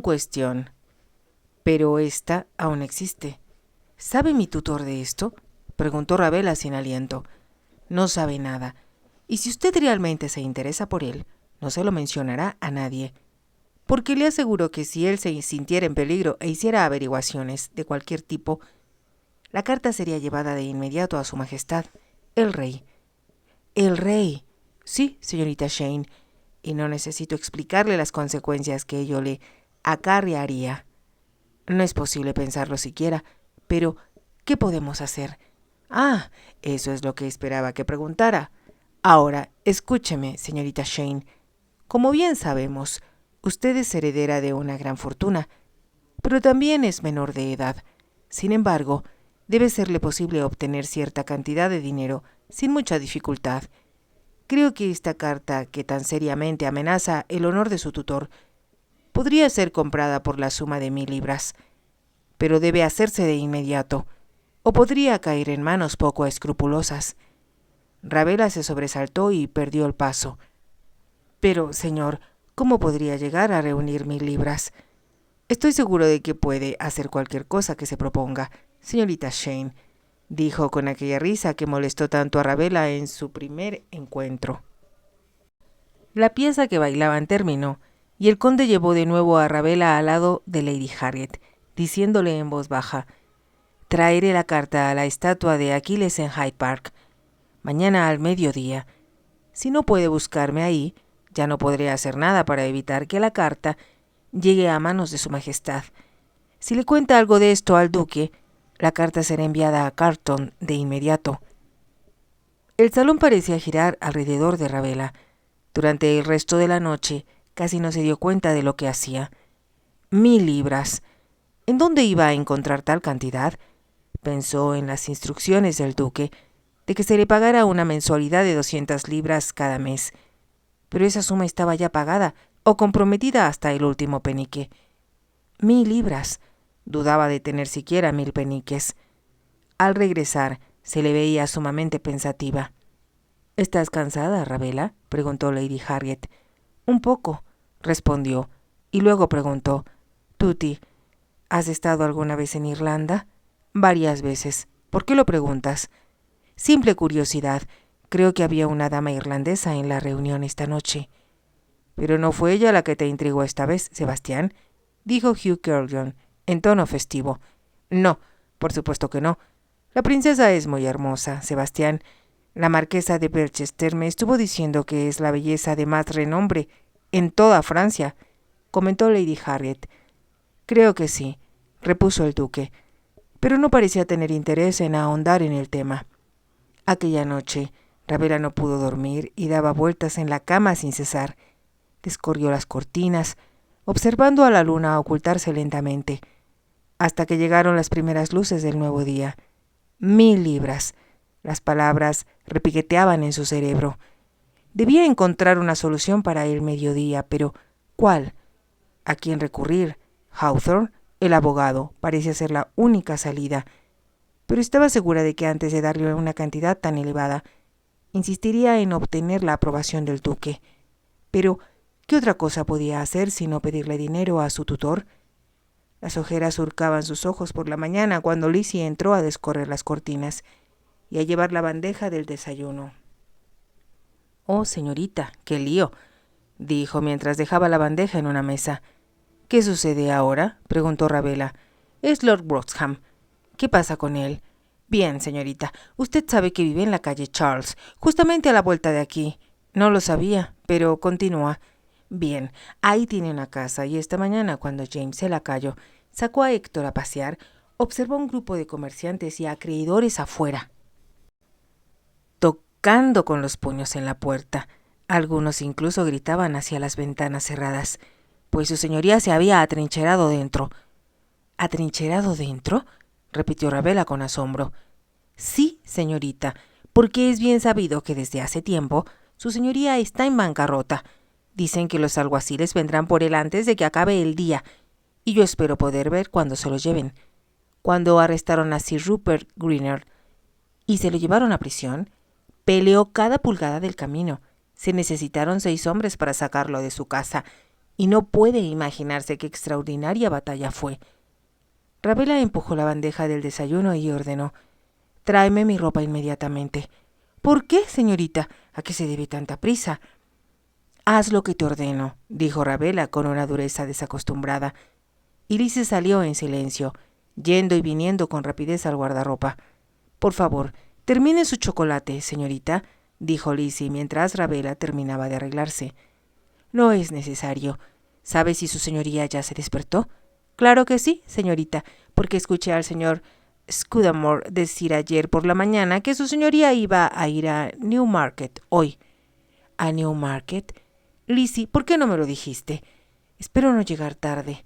en cuestión. Pero esta aún existe. ¿Sabe mi tutor de esto?, preguntó Ravela sin aliento. No sabe nada. Y si usted realmente se interesa por él, no se lo mencionará a nadie. Porque le aseguro que si él se sintiera en peligro e hiciera averiguaciones de cualquier tipo, la carta sería llevada de inmediato a su majestad, el rey. ¿El rey? Sí, señorita Shane, y no necesito explicarle las consecuencias que ello le acarrearía. No es posible pensarlo siquiera, pero ¿qué podemos hacer? Ah, eso es lo que esperaba que preguntara. Ahora, escúcheme, señorita Shane. Como bien sabemos, usted es heredera de una gran fortuna, pero también es menor de edad. Sin embargo, debe serle posible obtener cierta cantidad de dinero sin mucha dificultad. Creo que esta carta, que tan seriamente amenaza el honor de su tutor, podría ser comprada por la suma de 1000 libras, pero debe hacerse de inmediato, o podría caer en manos poco escrupulosas. Ravela se sobresaltó y perdió el paso. Pero, señor, ¿cómo podría llegar a reunir 1000 libras? Estoy seguro de que puede hacer cualquier cosa que se proponga, señorita Shane, dijo con aquella risa que molestó tanto a Ravela en su primer encuentro. La pieza que bailaban terminó, y el conde llevó de nuevo a Ravela al lado de Lady Harriet, diciéndole en voz baja: «Traeré la carta a la estatua de Aquiles en Hyde Park, mañana al mediodía. Si no puede buscarme ahí, ya no podré hacer nada para evitar que la carta llegue a manos de su majestad. Si le cuenta algo de esto al duque, la carta será enviada a Carlton de inmediato». El salón parecía girar alrededor de Ravela. Durante el resto de la noche casi no se dio cuenta de lo que hacía. 1000 libras. ¿En dónde iba a encontrar tal cantidad? Pensó en las instrucciones del duque de que se le pagara una mensualidad de 200 libras cada mes. Pero esa suma estaba ya pagada o comprometida hasta el último penique. 1000 libras. Dudaba de tener siquiera 1000 peniques. Al regresar, se le veía sumamente pensativa. «¿Estás cansada, Ravela?», preguntó Lady Harriet. «Un poco», respondió, y luego preguntó: «Tutti, ¿has estado alguna vez en Irlanda?» «Varias veces. ¿Por qué lo preguntas?» «Simple curiosidad. Creo que había una dama irlandesa en la reunión esta noche». «Pero no fue ella la que te intrigó esta vez, Sebastián», dijo Hugh Keogham en tono festivo. «No, por supuesto que no. La princesa es muy hermosa, Sebastián. La marquesa de Belchester me estuvo diciendo que es la belleza de más renombre en toda Francia», comentó Lady Harriet. «Creo que sí», repuso el duque, pero no parecía tener interés en ahondar en el tema. Aquella noche, Ravela no pudo dormir y daba vueltas en la cama sin cesar. Descorrió las cortinas, observando a la luna ocultarse lentamente, hasta que llegaron las primeras luces del nuevo día. 1000 libras. Las palabras repiqueteaban en su cerebro. Debía encontrar una solución para el mediodía, pero ¿cuál? ¿A quién recurrir? Hawthorne, el abogado, parecía ser la única salida, pero estaba segura de que antes de darle una cantidad tan elevada, insistiría en obtener la aprobación del duque. Pero ¿qué otra cosa podía hacer sino pedirle dinero a su tutor? Las ojeras surcaban sus ojos por la mañana cuando Lizzie entró a descorrer las cortinas y a llevar la bandeja del desayuno. «Oh, señorita, qué lío», dijo mientras dejaba la bandeja en una mesa. «¿Qué sucede ahora?», preguntó Ravela. «Es Lord Wroxham. ¿Qué pasa con él?». «Bien, señorita, usted sabe que vive en la calle Charles, justamente a la vuelta de aquí». «No lo sabía, pero continúa». «Bien, ahí tiene una casa, y esta mañana, cuando James el lacayo sacó a Héctor a pasear, observó un grupo de comerciantes y acreedores afuera, tocando con los puños en la puerta. Algunos incluso gritaban hacia las ventanas cerradas, pues su señoría se había atrincherado dentro». «¿Atrincherado dentro?», repitió Ravela con asombro. «Sí, señorita, porque es bien sabido que desde hace tiempo su señoría está en bancarrota. Dicen que los alguaciles vendrán por él antes de que acabe el día, y yo espero poder ver cuándo se lo lleven. Cuando arrestaron a Sir Rupert Greener y se lo llevaron a prisión, peleó cada pulgada del camino. Se necesitaron 6 hombres para sacarlo de su casa, y no puede imaginarse qué extraordinaria batalla fue. Ravela empujó la bandeja del desayuno y ordenó: «Tráeme mi ropa inmediatamente». «¿Por qué, señorita? ¿A qué se debe tanta prisa?» «Haz lo que te ordeno», dijo Ravela con una dureza desacostumbrada, y Lizzie salió en silencio, yendo y viniendo con rapidez al guardarropa. «Por favor, termine su chocolate, señorita», dijo Lizzie mientras Ravela terminaba de arreglarse. «No es necesario. ¿Sabe si su señoría ya se despertó?» «Claro que sí, señorita, porque escuché al señor Scudamore decir ayer por la mañana que su señoría iba a ir a Newmarket hoy». «¿A Newmarket? Lizzie, ¿por qué no me lo dijiste? Espero no llegar tarde».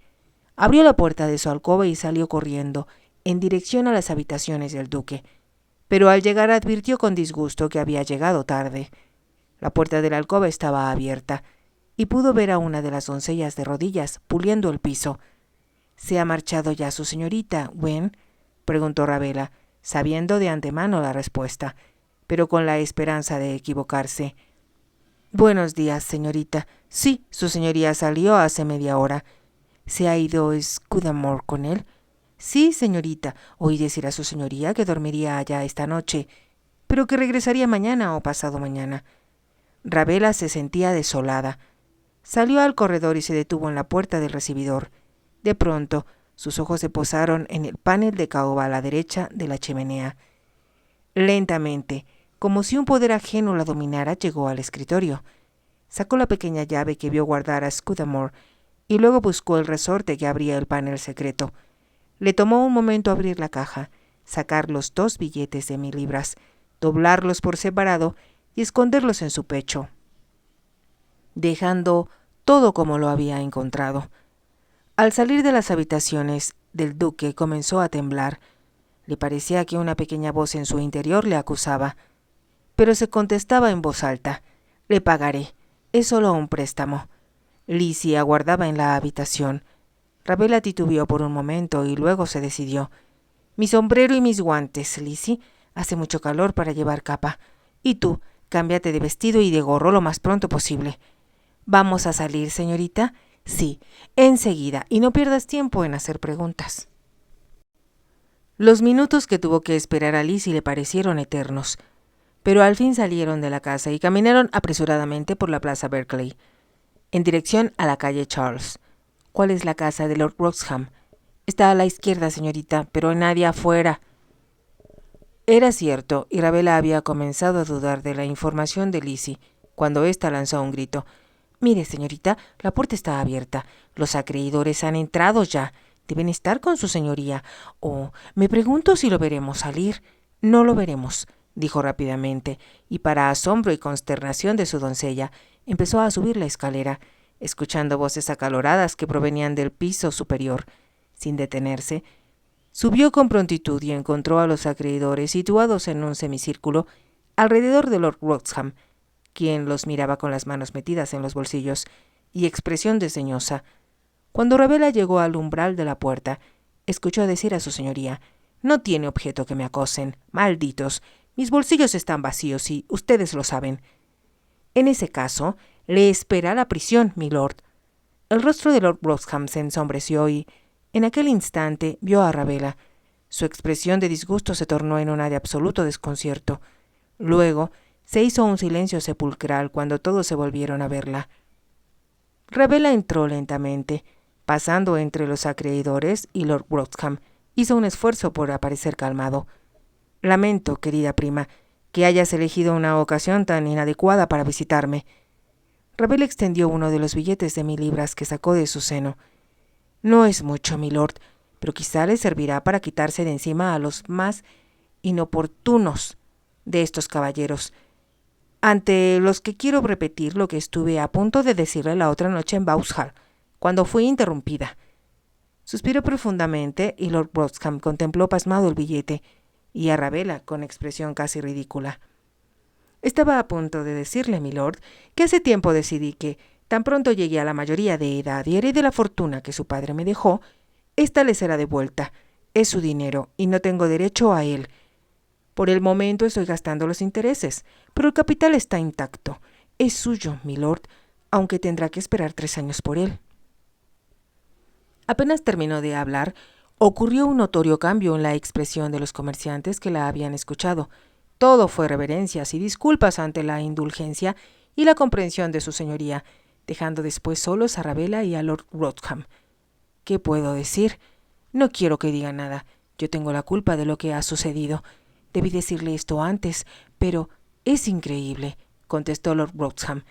Abrió la puerta de su alcoba y salió corriendo, en dirección a las habitaciones del duque, pero al llegar advirtió con disgusto que había llegado tarde. La puerta de la alcoba estaba abierta, y pudo ver a una de las doncellas de rodillas, puliendo el piso. «¿Se ha marchado ya su señorita, Gwen?», preguntó Ravela, sabiendo de antemano la respuesta, pero con la esperanza de equivocarse. «Buenos días, señorita. Sí, su señoría salió hace media hora». «¿Se ha ido Scudamore con él?» «Sí, señorita. Oí decir a su señoría que dormiría allá esta noche, pero que regresaría mañana o pasado mañana». Ravela se sentía desolada. Salió al corredor y se detuvo en la puerta del recibidor. De pronto, sus ojos se posaron en el panel de caoba a la derecha de la chimenea. Lentamente, como si un poder ajeno la dominara, llegó al escritorio. Sacó la pequeña llave que vio guardar a Scudamore y luego buscó el resorte que abría el panel secreto. Le tomó un momento abrir la caja, sacar los 2 billetes de 1000 libras, doblarlos por separado y esconderlos en su pecho, dejando todo como lo había encontrado. Al salir de las habitaciones del duque comenzó a temblar. Le parecía que una pequeña voz en su interior le acusaba, pero se contestaba en voz alta: «Le pagaré, es solo un préstamo». Lizzie aguardaba en la habitación. Ravela titubeó por un momento y luego se decidió. «Mi sombrero y mis guantes, Lizzie. Hace mucho calor para llevar capa. Y tú, cámbiate de vestido y de gorro lo más pronto posible». «¿Vamos a salir, señorita?» «Sí, enseguida, y no pierdas tiempo en hacer preguntas». Los minutos que tuvo que esperar a Lizzie le parecieron eternos, pero al fin salieron de la casa y caminaron apresuradamente por la plaza Berkeley, en dirección a la calle Charles. «¿Cuál es la casa de Lord Wroxham?» «Está a la izquierda, señorita, pero hay nadie afuera». Era cierto, y Ravela había comenzado a dudar de la información de Lizzie, cuando ésta lanzó un grito. «Mire, señorita, la puerta está abierta. Los acreedores han entrado ya. Deben estar con su señoría. Oh, me pregunto si lo veremos salir». «No lo veremos», dijo rápidamente, y para asombro y consternación de su doncella, empezó a subir la escalera, escuchando voces acaloradas que provenían del piso superior. Sin detenerse, subió con prontitud y encontró a los acreedores situados en un semicírculo alrededor de Lord Wroxham, quien los miraba con las manos metidas en los bolsillos y expresión desdeñosa. Cuando Ravela llegó al umbral de la puerta, escuchó decir a su señoría: «No tiene objeto que me acosen, malditos. Mis bolsillos están vacíos y ustedes lo saben». «En ese caso, le espera la prisión, milord». El rostro de Lord Wroxham se ensombreció y, en aquel instante, vio a Ravela. Su expresión de disgusto se tornó en una de absoluto desconcierto. Luego, se hizo un silencio sepulcral cuando todos se volvieron a verla. Ravela entró lentamente, pasando entre los acreedores, y Lord Wroxham hizo un esfuerzo por aparecer calmado. «Lamento, querida prima, que hayas elegido una ocasión tan inadecuada para visitarme». Ravela extendió uno de los billetes de 1000 libras que sacó de su seno. «No es mucho, milord, pero quizá le servirá para quitarse de encima a los más inoportunos de estos caballeros, ante los que quiero repetir lo que estuve a punto de decirle la otra noche en Vauxhall, cuando fui interrumpida». Suspiró profundamente y Lord Wroxham contempló pasmado el billete y a Ravela con expresión casi ridícula. «Estaba a punto de decirle, milord, que hace tiempo decidí que, tan pronto llegué a la mayoría de edad y herede la fortuna que su padre me dejó, ésta le será devuelta. Es su dinero y no tengo derecho a él. Por el momento estoy gastando los intereses, pero el capital está intacto. Es suyo, milord, aunque tendrá que esperar 3 años por él». Apenas terminó de hablar, ocurrió un notorio cambio en la expresión de los comerciantes que la habían escuchado. Todo fue reverencias y disculpas ante la indulgencia y la comprensión de su señoría, dejando después solos a Ravella y a Lord Wrotham. ¿Qué puedo decir? No quiero que diga nada. Yo tengo la culpa de lo que ha sucedido. Debí decirle esto antes, pero es increíble, contestó Lord Wrotham.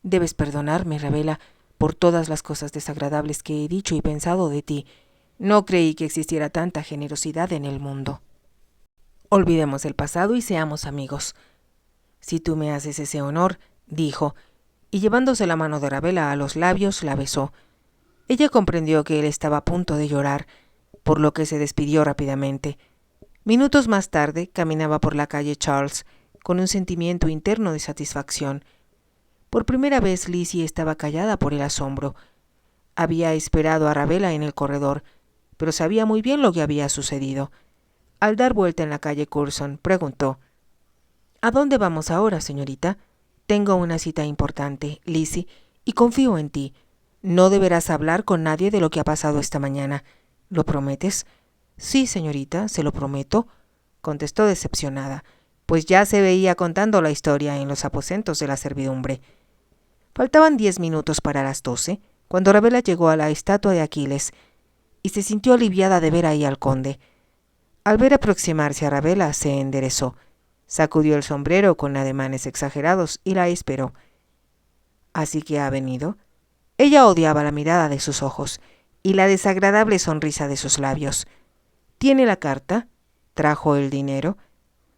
Debes perdonarme, Ravella, por todas las cosas desagradables que he dicho y pensado de ti. No creí que existiera tanta generosidad en el mundo. Olvidemos el pasado y seamos amigos. Si tú me haces ese honor, dijo, y llevándose la mano de Ravella a los labios, la besó. Ella comprendió que él estaba a punto de llorar, por lo que se despidió rápidamente. Minutos más tarde caminaba por la calle Charles, con un sentimiento interno de satisfacción. Por primera vez Lizzie estaba callada por el asombro. Había esperado a Ravella en el corredor, pero sabía muy bien lo que había sucedido. Al dar vuelta en la calle Curzon, preguntó: ¿A dónde vamos ahora, señorita? Tengo una cita importante, Lizzie, y confío en ti. No deberás hablar con nadie de lo que ha pasado esta mañana. ¿Lo prometes? Sí, señorita, se lo prometo, contestó decepcionada, pues ya se veía contando la historia en los aposentos de la servidumbre. Faltaban 10 minutos para las 12, cuando Ravella llegó a la estatua de Aquiles, y se sintió aliviada de ver ahí al conde. Al ver aproximarse a Ravella, se enderezó, sacudió el sombrero con ademanes exagerados y la esperó. ¿Así que ha venido? Ella odiaba la mirada de sus ojos y la desagradable sonrisa de sus labios. ¿Tiene la carta? ¿Trajo el dinero?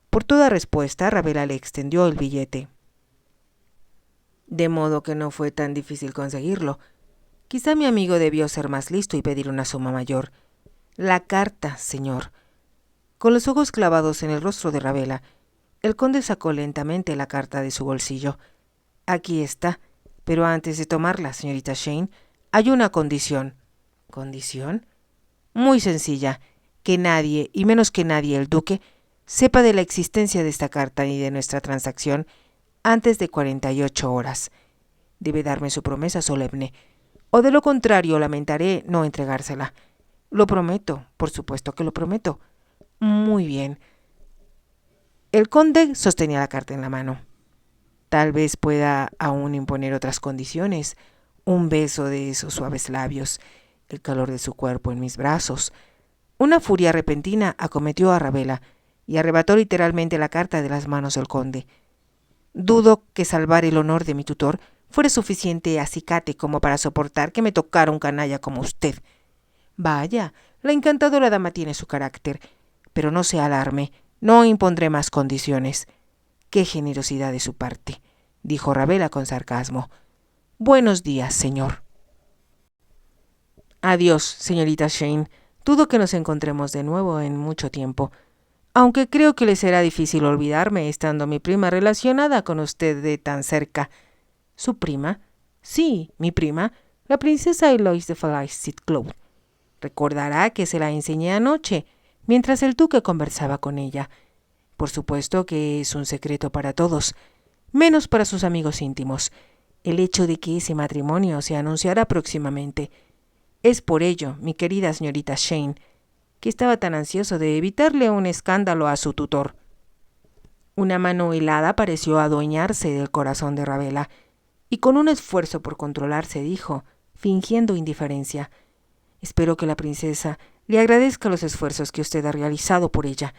Por toda respuesta, Ravella le extendió el billete. De modo que no fue tan difícil conseguirlo. Quizá mi amigo debió ser más listo y pedir una suma mayor. La carta, señor. Con los ojos clavados en el rostro de Ravella, el conde sacó lentamente la carta de su bolsillo. Aquí está, pero antes de tomarla, señorita Shane, hay una condición. ¿Condición? Muy sencilla. Que nadie, y menos que nadie el duque, sepa de la existencia de esta carta ni de nuestra transacción antes de 48 horas. Debe darme su promesa solemne, o de lo contrario lamentaré no entregársela. Lo prometo, por supuesto que lo prometo. Muy bien. El conde sostenía la carta en la mano. Tal vez pueda aún imponer otras condiciones, un beso de esos suaves labios, el calor de su cuerpo en mis brazos. Una furia repentina acometió a Ravella y arrebató literalmente la carta de las manos del conde. Dudo que salvar el honor de mi tutor fuera suficiente acicate como para soportar que me tocara un canalla como usted. Vaya, la encantadora dama tiene su carácter, pero no se alarme, no impondré más condiciones. ¡Qué generosidad de su parte!, dijo Ravella con sarcasmo. Buenos días, señor. Adiós, señorita Shane. Dudo que nos encontremos de nuevo en mucho tiempo, aunque creo que le será difícil olvidarme estando mi prima relacionada con usted de tan cerca. ¿Su prima? Sí, mi prima, la princesa Eloise de Falaise-Sitcliffe. Recordará que se la enseñé anoche, mientras el duque conversaba con ella. Por supuesto que es un secreto para todos, menos para sus amigos íntimos, el hecho de que ese matrimonio se anunciará próximamente. Es por ello, mi querida señorita Shane, que estaba tan ansioso de evitarle un escándalo a su tutor. Una mano helada pareció adueñarse del corazón de Ravella, y con un esfuerzo por controlarse dijo, fingiendo indiferencia: «Espero que la princesa le agradezca los esfuerzos que usted ha realizado por ella».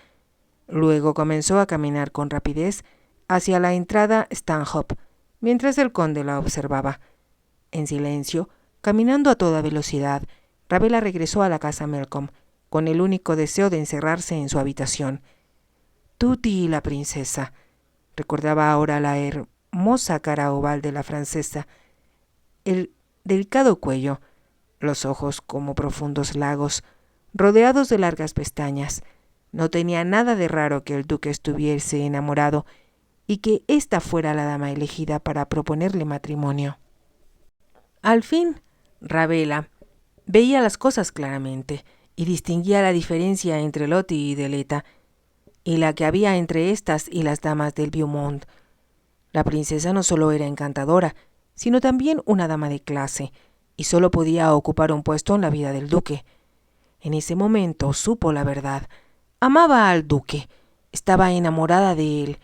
Luego comenzó a caminar con rapidez hacia la entrada Stanhope, mientras el conde la observaba. En silencio, caminando a toda velocidad, Ravella regresó a la casa Melcombe, con el único deseo de encerrarse en su habitación. Tutti y la princesa. Recordaba ahora la hermosa cara oval de la francesa, el delicado cuello, los ojos como profundos lagos, rodeados de largas pestañas. No tenía nada de raro que el duque estuviese enamorado y que ésta fuera la dama elegida para proponerle matrimonio. Al fin, Ravella veía las cosas claramente y distinguía la diferencia entre Lottie y Deleta, y la que había entre éstas y las damas del Beaumont. La princesa no solo era encantadora, sino también una dama de clase, y solo podía ocupar un puesto en la vida del duque. En ese momento supo la verdad. Amaba al duque, estaba enamorada de él.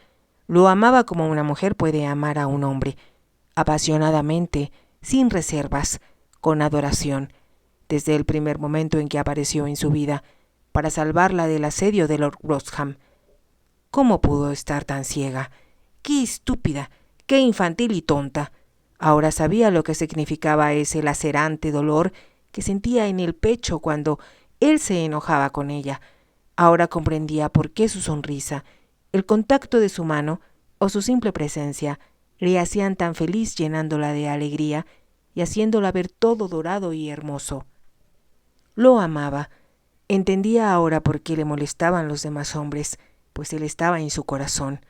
Lo amaba como una mujer puede amar a un hombre, apasionadamente, sin reservas, con adoración, desde el primer momento en que apareció en su vida, para salvarla del asedio de Lord Wroxham. ¿Cómo pudo estar tan ciega? ¡Qué estúpida! ¡Qué infantil y tonta! Ahora sabía lo que significaba ese lacerante dolor que sentía en el pecho cuando él se enojaba con ella. Ahora comprendía por qué su sonrisa, el contacto de su mano o su simple presencia le hacían tan feliz, llenándola de alegría y haciéndola ver todo dorado y hermoso. Lo amaba. Entendía ahora por qué le molestaban los demás hombres, pues él estaba en su corazón.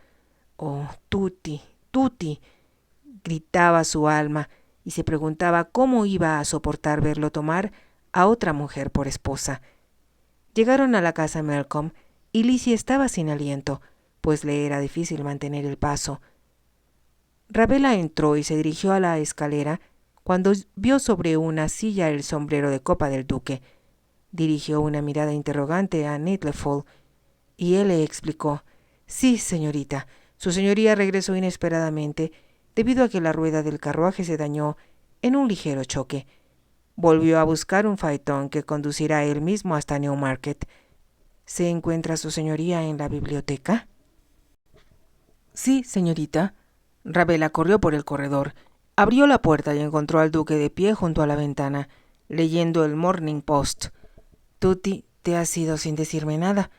«Oh, Tutti, Tutti», gritaba su alma, y se preguntaba cómo iba a soportar verlo tomar a otra mujer por esposa. Llegaron a la casa Melcombe y Lizzie estaba sin aliento, pues le era difícil mantener el paso. Ravella entró y se dirigió a la escalera cuando vio sobre una silla el sombrero de copa del duque. Dirigió una mirada interrogante a Netleford y él le explicó: «Sí, señorita, su señoría regresó inesperadamente debido a que la rueda del carruaje se dañó en un ligero choque. Volvió a buscar un faetón que conducirá él mismo hasta Newmarket. ¿Se encuentra su señoría en la biblioteca?» «Sí, señorita». Ravella corrió por el corredor, abrió la puerta y encontró al duque de pie junto a la ventana, leyendo el Morning Post. «Tutti, te has ido sin decirme nada».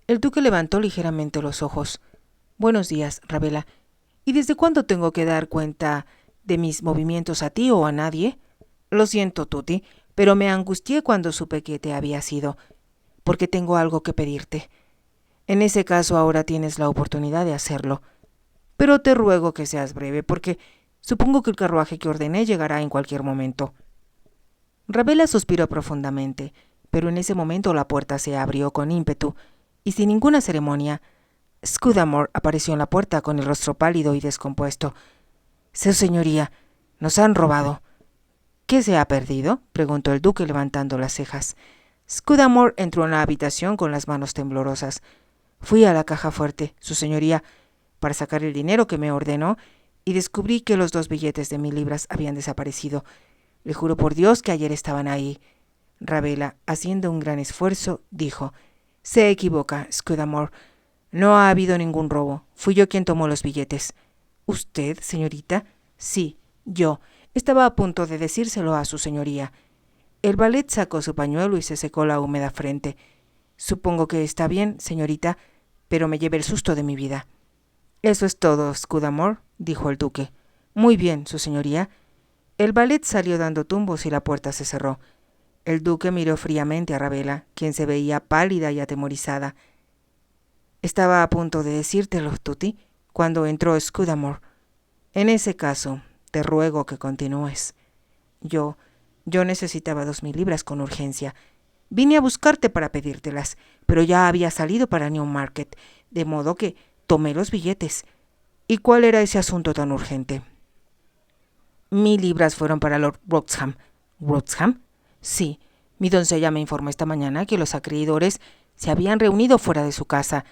El duque levantó ligeramente los ojos. «Buenos días, Ravella. ¿Y desde cuándo tengo que dar cuenta de mis movimientos a ti o a nadie? Lo siento, Tutti, pero me angustié cuando supe que te habías ido, porque tengo algo que pedirte. En ese caso ahora tienes la oportunidad de hacerlo. Pero te ruego que seas breve, porque supongo que el carruaje que ordené llegará en cualquier momento». Ravella suspiró profundamente, pero en ese momento la puerta se abrió con ímpetu, y sin ninguna ceremonia, Scudamore apareció en la puerta con el rostro pálido y descompuesto. «Su señoría, nos han robado». «¿Qué se ha perdido?», preguntó el duque levantando las cejas. Scudamore entró en la habitación con las manos temblorosas. «Fui a la caja fuerte, su señoría, para sacar el dinero que me ordenó, y descubrí que los 2 billetes de 1000 libras habían desaparecido. Le juro por Dios que ayer estaban ahí». Ravella, haciendo un gran esfuerzo, dijo: «Se equivoca, Scudamore. No ha habido ningún robo. Fui yo quien tomó los billetes». «¿Usted, señorita?» «Sí, yo. Estaba a punto de decírselo a su señoría». El valet sacó su pañuelo y se secó la húmeda frente. «Supongo que está bien, señorita, pero me llevé el susto de mi vida». «Eso es todo, Scudamore», dijo el duque. «Muy bien, su señoría». El valet salió dando tumbos y la puerta se cerró. El duque miró fríamente a Ravella, quien se veía pálida y atemorizada. «Estaba a punto de decírtelo, Tutti, cuando entró Scudamore. En ese caso, te ruego que continúes. Yo necesitaba 2000 libras con urgencia. Vine a buscarte para pedírtelas, pero ya había salido para Newmarket, de modo que tomé los billetes». «¿Y cuál era ese asunto tan urgente?» «1000 libras fueron para Lord Wroxham». «¿Wroxham?» «Sí. Mi doncella me informó esta mañana que los acreedores se habían reunido fuera de su casa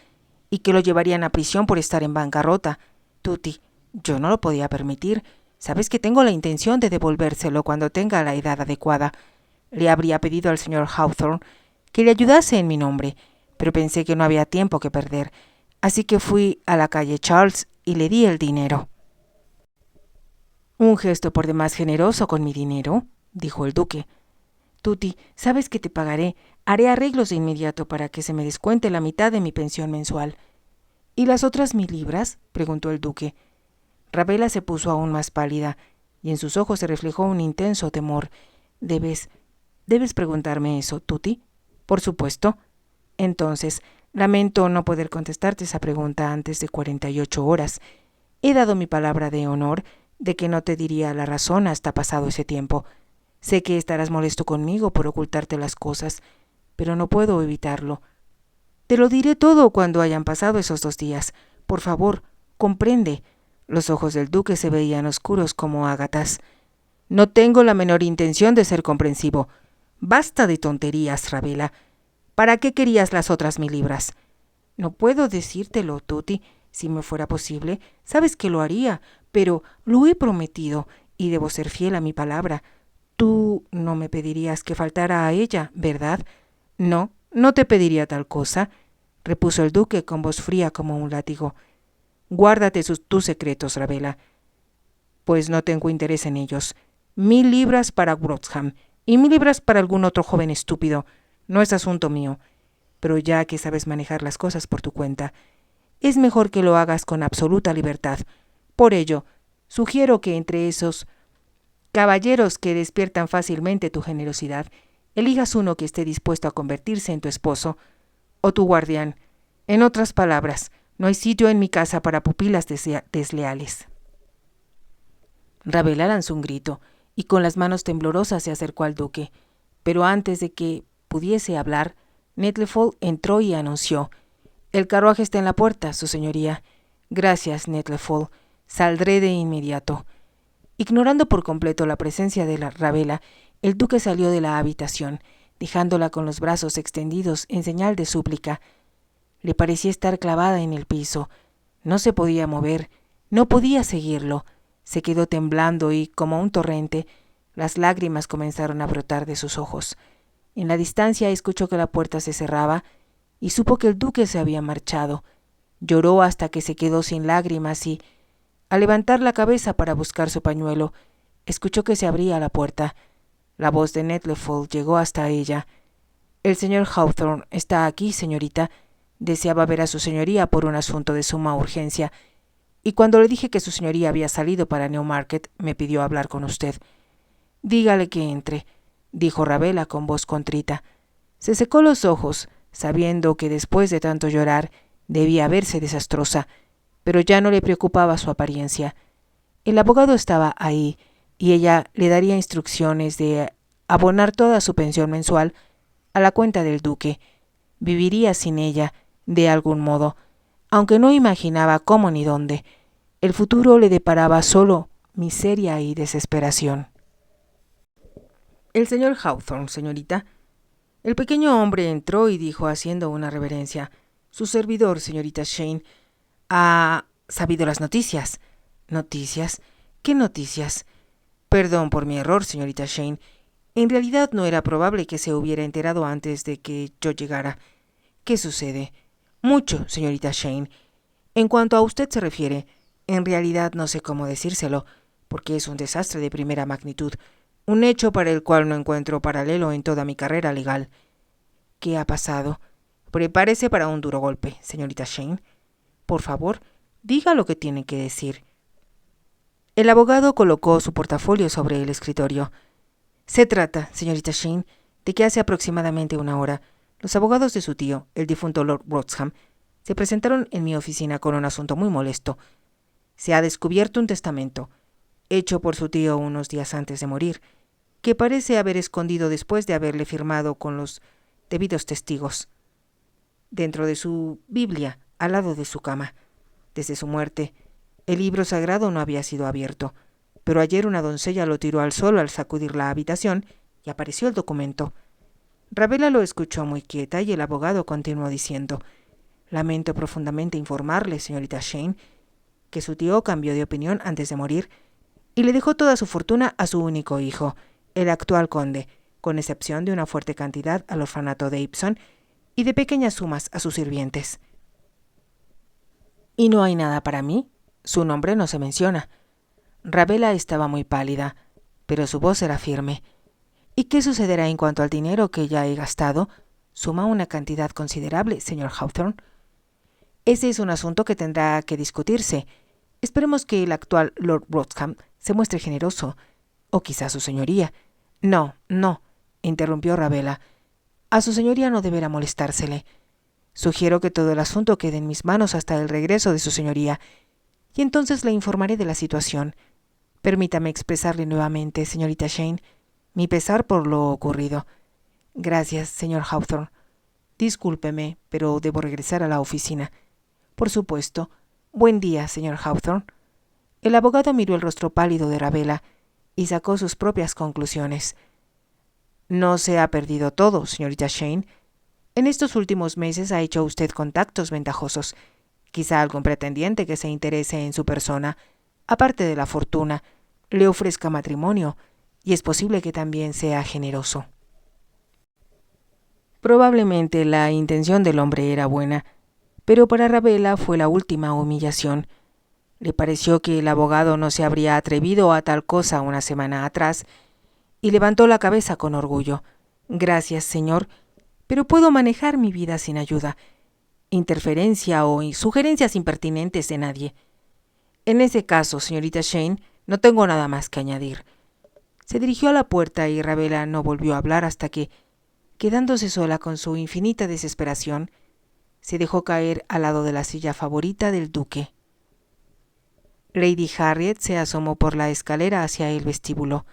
y que lo llevarían a prisión por estar en bancarrota. Tutti, yo no lo podía permitir. Sabes que tengo la intención de devolvérselo cuando tenga la edad adecuada. Le habría pedido al señor Hawthorne que le ayudase en mi nombre, pero pensé que no había tiempo que perder, así que fui a la calle Charles y le di el dinero». «Un gesto por demás generoso con mi dinero», dijo el duque. «Tutti, sabes que te pagaré. Haré arreglos de inmediato para que se me descuente la mitad de mi pensión mensual». «¿Y las otras 1000 libras?», preguntó el duque. Ravella se puso aún más pálida, y en sus ojos se reflejó un intenso temor. Debes preguntarme eso, Tutti?» «Por supuesto». «Entonces, lamento no poder contestarte esa pregunta antes de 48 horas. He dado mi palabra de honor de que no te diría la razón hasta pasado ese tiempo. Sé que estarás molesto conmigo por ocultarte las cosas, pero no puedo evitarlo. Te lo diré todo cuando hayan pasado esos 2 días. Por favor, comprende». Los ojos del duque se veían oscuros como ágatas. No tengo la menor intención de ser comprensivo. Basta de tonterías, Ravela. ¿Para qué querías las otras 1000 libras? No puedo decírtelo, Tuti. Si me fuera posible, sabes que lo haría, pero lo he prometido y debo ser fiel a mi palabra. Tú no me pedirías que faltara a ella, ¿verdad? No, no te pediría tal cosa, repuso el duque con voz fría como un látigo. Guárdate tus secretos, Ravela, pues no tengo interés en ellos. 1000 libras para Wroxham y 1000 libras para algún otro joven estúpido. No es asunto mío, pero ya que sabes manejar las cosas por tu cuenta, es mejor que lo hagas con absoluta libertad. Por ello, sugiero que entre esos caballeros que despiertan fácilmente tu generosidad, elijas uno que esté dispuesto a convertirse en tu esposo o tu guardián. En otras palabras, no hay sitio en mi casa para pupilas desleales. Ravela lanzó un grito y con las manos temblorosas se acercó al duque, pero antes de que pudiese hablar, Netlefall entró y anunció: «El carruaje está en la puerta, su señoría». «Gracias, Netlefall. Saldré de inmediato». Ignorando por completo la presencia de la Ravela, el duque salió de la habitación, dejándola con los brazos extendidos en señal de súplica. Le parecía estar clavada en el piso. No se podía mover, no podía seguirlo. Se quedó temblando y, como un torrente, las lágrimas comenzaron a brotar de sus ojos. En la distancia escuchó que la puerta se cerraba y supo que el duque se había marchado. Lloró hasta que se quedó sin lágrimas y, al levantar la cabeza para buscar su pañuelo, escuchó que se abría la puerta. La voz de Netlefall llegó hasta ella. «El señor Hawthorne está aquí, señorita. Deseaba ver a su señoría por un asunto de suma urgencia, y cuando le dije que su señoría había salido para Newmarket, me pidió hablar con usted». «Dígale que entre», dijo Ravela con voz contrita. Se secó los ojos, sabiendo que después de tanto llorar debía verse desastrosa, pero ya no le preocupaba su apariencia. El abogado estaba ahí, y ella le daría instrucciones de abonar toda su pensión mensual a la cuenta del duque. Viviría sin ella, de algún modo, aunque no imaginaba cómo ni dónde. El futuro le deparaba solo miseria y desesperación. «El señor Hawthorne, señorita». El pequeño hombre entró y dijo haciendo una reverencia: «Su servidor, señorita Shane, ha sabido las noticias». «¿Noticias? ¿Qué noticias?» «Perdón por mi error, señorita Shane. En realidad no era probable que se hubiera enterado antes de que yo llegara». «¿Qué sucede?» «Mucho, señorita Shane. En cuanto a usted se refiere, en realidad no sé cómo decírselo, porque es un desastre de primera magnitud, un hecho para el cual no encuentro paralelo en toda mi carrera legal». «¿Qué ha pasado?» «Prepárese para un duro golpe, señorita Shane. Por favor, diga lo que tiene que decir». El abogado colocó su portafolio sobre el escritorio. «Se trata, señorita Shane, de que hace aproximadamente 1 hora, los abogados de su tío, el difunto Lord Wroxham, se presentaron en mi oficina con un asunto muy molesto. Se ha descubierto un testamento, hecho por su tío unos días antes de morir, que parece haber escondido después de haberle firmado con los debidos testigos, dentro de su Biblia, al lado de su cama. Desde su muerte, el libro sagrado no había sido abierto, pero ayer una doncella lo tiró al suelo al sacudir la habitación y apareció el documento». Ravela lo escuchó muy quieta y el abogado continuó diciendo: «Lamento profundamente informarle, señorita Shane, que su tío cambió de opinión antes de morir y le dejó toda su fortuna a su único hijo, el actual conde, con excepción de una fuerte cantidad al orfanato de Epsom y de pequeñas sumas a sus sirvientes». «¿Y no hay nada para mí? Su nombre no se menciona». Ravela estaba muy pálida, pero su voz era firme. «¿Y qué sucederá en cuanto al dinero que ya he gastado? Suma una cantidad considerable, señor Hawthorne». «Ese es un asunto que tendrá que discutirse. Esperemos que el actual Lord Wroxham se muestre generoso, o quizá su señoría». «No, no», interrumpió Ravela. «A su señoría no deberá molestársele. Sugiero que todo el asunto quede en mis manos hasta el regreso de su señoría, y entonces le informaré de la situación. Permítame expresarle nuevamente, señorita Shane, mi pesar por lo ocurrido». «Gracias, señor Hawthorne. Discúlpeme, pero debo regresar a la oficina». «Por supuesto. Buen día, señor Hawthorne». El abogado miró el rostro pálido de Ravela y sacó sus propias conclusiones. No se ha perdido todo, señorita Shane. En estos últimos meses ha hecho usted contactos ventajosos. Quizá algún pretendiente que se interese en su persona, aparte de la fortuna, le ofrezca matrimonio, y es posible que también sea generoso. Probablemente la intención del hombre era buena, pero para Ravella fue la última humillación. Le pareció que el abogado no se habría atrevido a tal cosa una semana atrás, y levantó la cabeza con orgullo. Gracias, señor, pero puedo manejar mi vida sin ayuda, interferencia o sugerencias impertinentes de nadie. En ese caso, señorita Shane, no tengo nada más que añadir. Se dirigió a la puerta y Ravella no volvió a hablar hasta que, quedándose sola con su infinita desesperación, se dejó caer al lado de la silla favorita del duque. Lady Harriet se asomó por la escalera hacia el vestíbulo.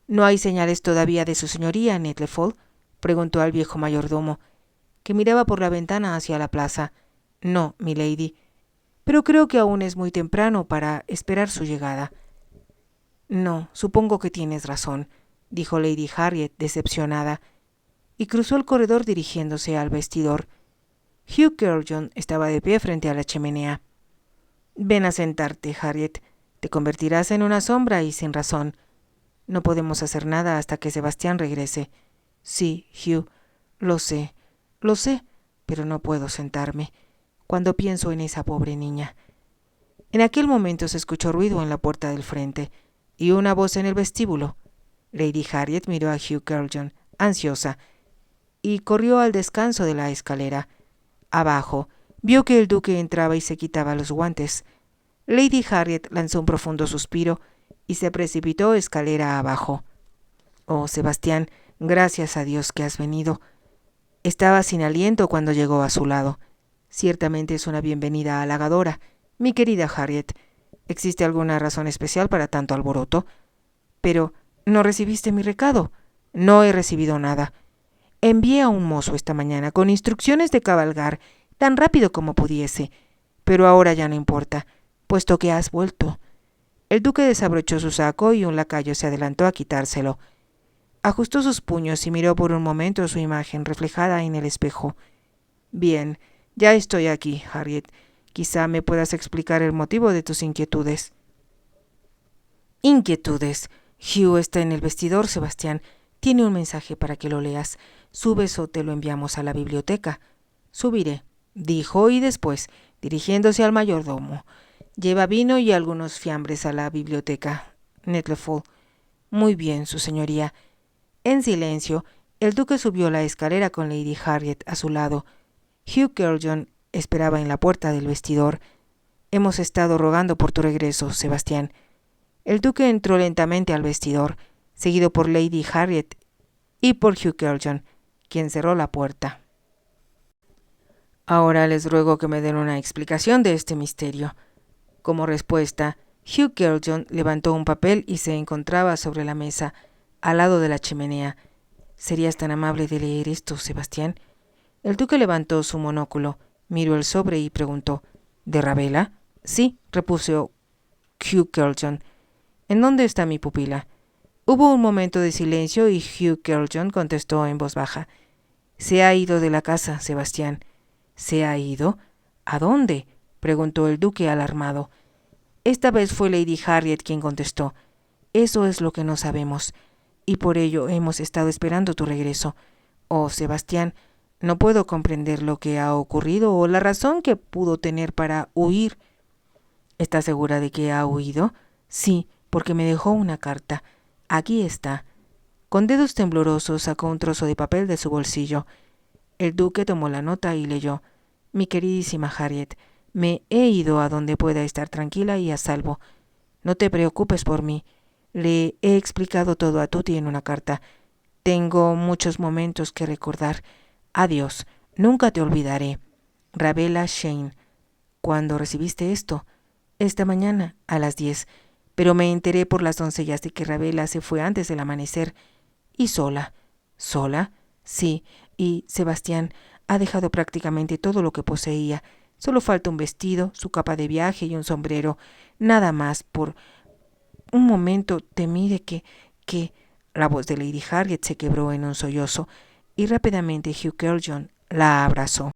¿No hay señales todavía de su señoría, Netleford?, preguntó al viejo mayordomo, que miraba por la ventana hacia la plaza. No, milady, pero creo que aún es muy temprano para esperar su llegada. No, supongo que tienes razón, dijo Lady Harriet, decepcionada, y cruzó el corredor dirigiéndose al vestidor. Hugh Kearney estaba de pie frente a la chimenea. Ven a sentarte, Harriet. Te convertirás en una sombra y sin razón. No podemos hacer nada hasta que Sebastián regrese. Sí, Hugh, lo sé, pero no puedo sentarme cuando pienso en esa pobre niña. En aquel momento se escuchó ruido en la puerta del frente y una voz en el vestíbulo. Lady Harriet miró a Hugh Kearney, ansiosa, y corrió al descanso de la escalera. Abajo, vio que el duque entraba y se quitaba los guantes. Lady Harriet lanzó un profundo suspiro y se precipitó escalera abajo. Oh, Sebastián, gracias a Dios que has venido. Estaba sin aliento cuando llegó a su lado. Ciertamente es una bienvenida halagadora, mi querida Harriet. ¿Existe alguna razón especial para tanto alboroto? Pero, ¿no recibiste mi recado? No he recibido nada. Envié a un mozo esta mañana con instrucciones de cabalgar tan rápido como pudiese, pero ahora ya no importa, puesto que has vuelto. El duque desabrochó su saco y un lacayo se adelantó a quitárselo. Ajustó sus puños y miró por un momento su imagen reflejada en el espejo. Bien, ya estoy aquí, Harriet. Quizá me puedas explicar el motivo de tus inquietudes. Inquietudes. Hugh está en el vestidor, Sebastián. Tiene un mensaje para que lo leas. Subes o te lo enviamos a la biblioteca. Subiré, dijo, y después, dirigiéndose al mayordomo, lleva vino y algunos fiambres a la biblioteca. Netleford. Muy bien, su señoría. En silencio, el duque subió la escalera con Lady Harriet a su lado. Hugh Kearney esperaba en la puerta del vestidor. Hemos estado rogando por tu regreso, Sebastián. El duque entró lentamente al vestidor, seguido por Lady Harriet y por Hugh Kearney, quien cerró la puerta. Ahora les ruego que me den una explicación de este misterio. Como respuesta, Hugh Kearney levantó un papel y se encontraba sobre la mesa, al lado de la chimenea. ¿Serías tan amable de leer esto, Sebastián? El duque levantó su monóculo, miró el sobre y preguntó: ¿De Ravella? Sí, repuso Hugh Kearney. ¿En dónde está mi pupila? Hubo un momento de silencio y Hugh Kearney contestó en voz baja: Se ha ido de la casa, Sebastián. ¿Se ha ido? ¿A dónde?, preguntó el duque alarmado. Esta vez fue Lady Harriet quien contestó: Eso es lo que no sabemos, y por ello hemos estado esperando tu regreso. Oh, Sebastián, no puedo comprender lo que ha ocurrido o la razón que pudo tener para huir. ¿Estás segura de que ha huido? Sí, porque me dejó una carta. Aquí está. Con dedos temblorosos sacó un trozo de papel de su bolsillo. El duque tomó la nota y leyó: Mi queridísima Harriet, me he ido a donde pueda estar tranquila y a salvo. No te preocupes por mí. Le he explicado todo a Tutti en una carta. Tengo muchos momentos que recordar. Adiós. Nunca te olvidaré. Ravella Shane. ¿Cuándo recibiste esto? Esta mañana, a las 10. Pero me enteré por las doncellas de que Ravella se fue antes del amanecer. Y sola. ¿Sola? Sí. Y Sebastián ha dejado prácticamente todo lo que poseía. Solo falta un vestido, su capa de viaje y un sombrero. Nada más un momento temí de que... La voz de Lady Harriet se quebró en un sollozo y rápidamente Hugh Carleton la abrazó.